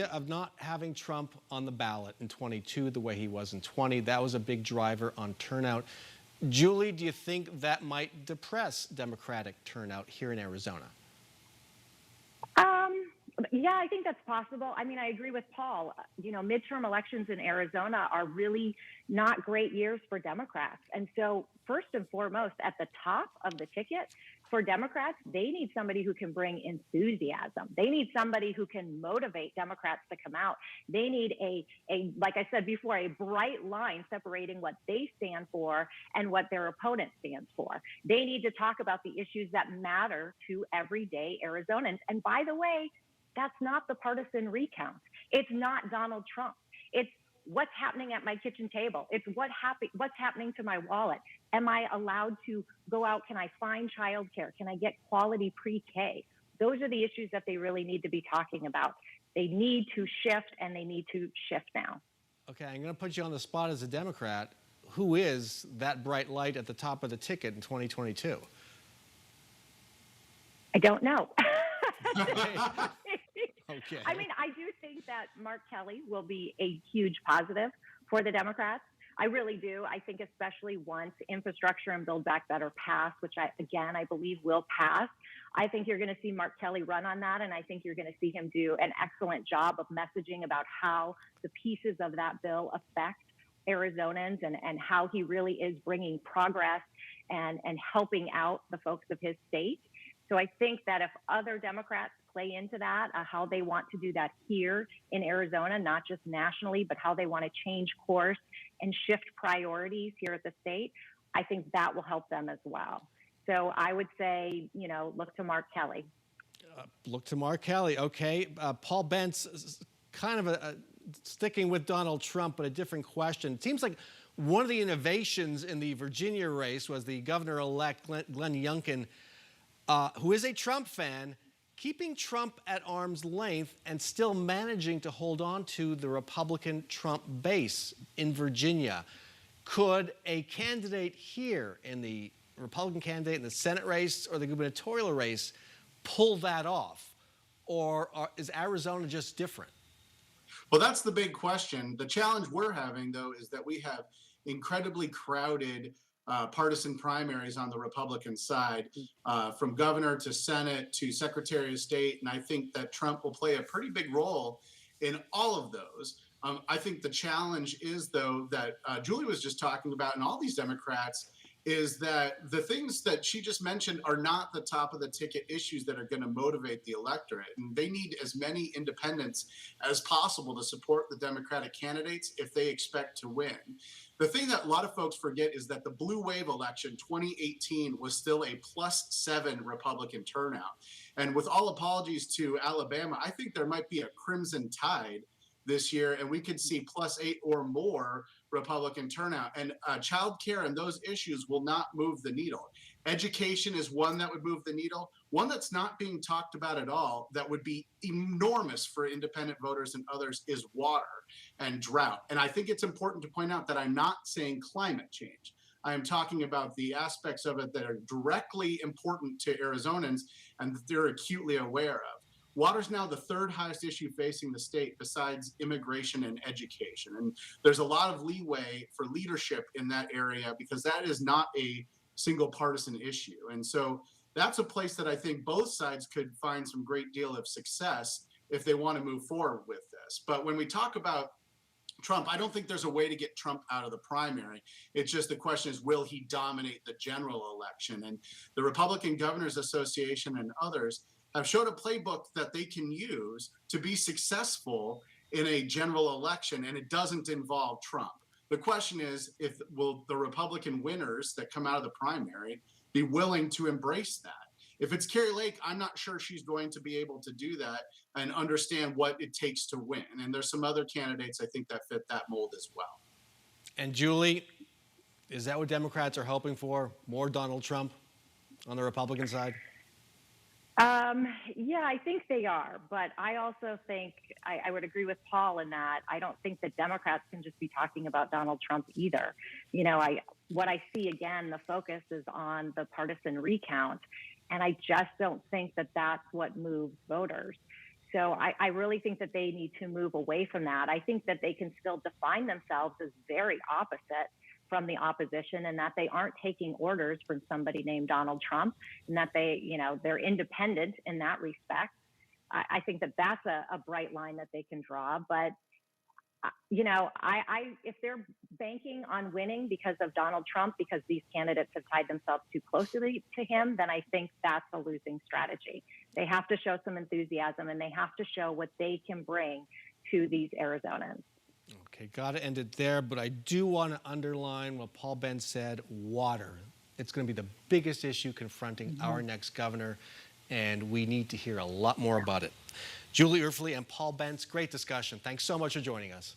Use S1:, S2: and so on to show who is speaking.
S1: Of not having Trump on the ballot in 22 the way he was in 20. That was a big driver on turnout. Julie, do you think that might depress Democratic turnout here in Arizona?
S2: Um, yeah, I think that's possible. I mean, I agree with Paul. You know, midterm elections in Arizona are really not great years for Democrats. And so, first and foremost, at the top of the ticket for Democrats, they need somebody who can bring enthusiasm. They need somebody who can motivate Democrats to come out. They need like I said before, a bright line separating what they stand for and what their opponent stands for. They need to talk about the issues that matter to everyday Arizonans. And by the way, that's not the partisan recount. It's not Donald Trump. It's what's happening at my kitchen table. It's what's happening to my wallet. Am I allowed to go out? Can I find childcare? Can I get quality pre-K? Those are the issues that they really need to be talking about. They need to shift, and they need to shift now.
S1: Okay, I'm going to put you on the spot as a Democrat. Who is that bright light at the top of the ticket in 2022?
S2: I don't know.
S1: Okay.
S2: I mean, I do think that Mark Kelly will be a huge positive for the Democrats. I really do. I think especially once infrastructure and Build Back Better pass, which I believe will pass, I think you're going to see Mark Kelly run on that. And I think you're going to see him do an excellent job of messaging about how the pieces of that bill affect Arizonans and how he really is bringing progress and helping out the folks of his state. So I think that if other Democrats play into that, how they want to do that here in Arizona, not just nationally, but how they want to change course and shift priorities here at the state, I think that will help them as well. So I would say, you know, look to Mark Kelly.
S1: Look to Mark Kelly. Okay. Paul Bentz, kind of sticking with Donald Trump, but a different question. It seems like one of the innovations in the Virginia race was the governor-elect Glenn Youngkin, who is a Trump fan, keeping Trump at arm's length and still managing to hold on to the Republican Trump base in Virginia. Could a candidate here in the Republican candidate in the Senate race or the gubernatorial race pull that off? Or is Arizona just different?
S3: Well, that's the big question. The challenge we're having, though, is that we have incredibly crowded partisan primaries on the Republican side, from governor to Senate to Secretary of State. And I think that Trump will play a pretty big role in all of those. I think the challenge is, though, that Julie was just talking about, and all these Democrats, is that the things that she just mentioned are not the top of the ticket issues that are going to motivate the electorate. And they need as many independents as possible to support the Democratic candidates if they expect to win. The thing that a lot of folks forget is that the blue wave election 2018 was still a +7 Republican turnout. And with all apologies to Alabama, I think there might be a crimson tide this year, and we could see +8 or more Republican turnout. And child care and those issues will not move the needle. Education is one that would move the needle. One that's not being talked about at all that would be enormous for independent voters and others is water and drought. And I think it's important to point out that I'm not saying climate change. I am talking about the aspects of it that are directly important to Arizonans and that they're acutely aware of. Water is now the third highest issue facing the state besides immigration and education. And there's a lot of leeway for leadership in that area because that is not a single partisan issue. And so that's a place that I think both sides could find some great deal of success if they want to move forward with this. But when we talk about Trump, I don't think there's a way to get Trump out of the primary. It's just the question is, will he dominate the general election? And the Republican Governors Association and others have showed a playbook that they can use to be successful in a general election, and it doesn't involve Trump. The question is, will the Republican winners that come out of the primary be willing to embrace that? If it's Carrie Lake, I'm not sure she's going to be able to do that and understand what it takes to win. And there's some other candidates I think that fit that mold as well.
S1: And Julie, is that what Democrats are hoping for? More Donald Trump on the Republican side?
S2: Yeah, I think they are. But I also think I would agree with Paul in that I don't think that Democrats can just be talking about Donald Trump either. You know, what I see again, the focus is on the partisan recount. And I just don't think that that's what moves voters. So I really think that they need to move away from that. I think that they can still define themselves as very opposite from the opposition, and that they aren't taking orders from somebody named Donald Trump, and that they're independent in that respect. I think that that's a bright line that they can draw. But if they're banking on winning because of Donald Trump, because these candidates have tied themselves too closely to him, then I think that's a losing strategy. They have to show some enthusiasm, and they have to show what they can bring to these Arizonans.
S1: Okay, got to end it there, but I do want to underline what Paul Bentz said, water. It's going to be the biggest issue confronting our next governor, and we need to hear a lot more about it. Julie Erfle and Paul Bentz, great discussion. Thanks so much for joining us.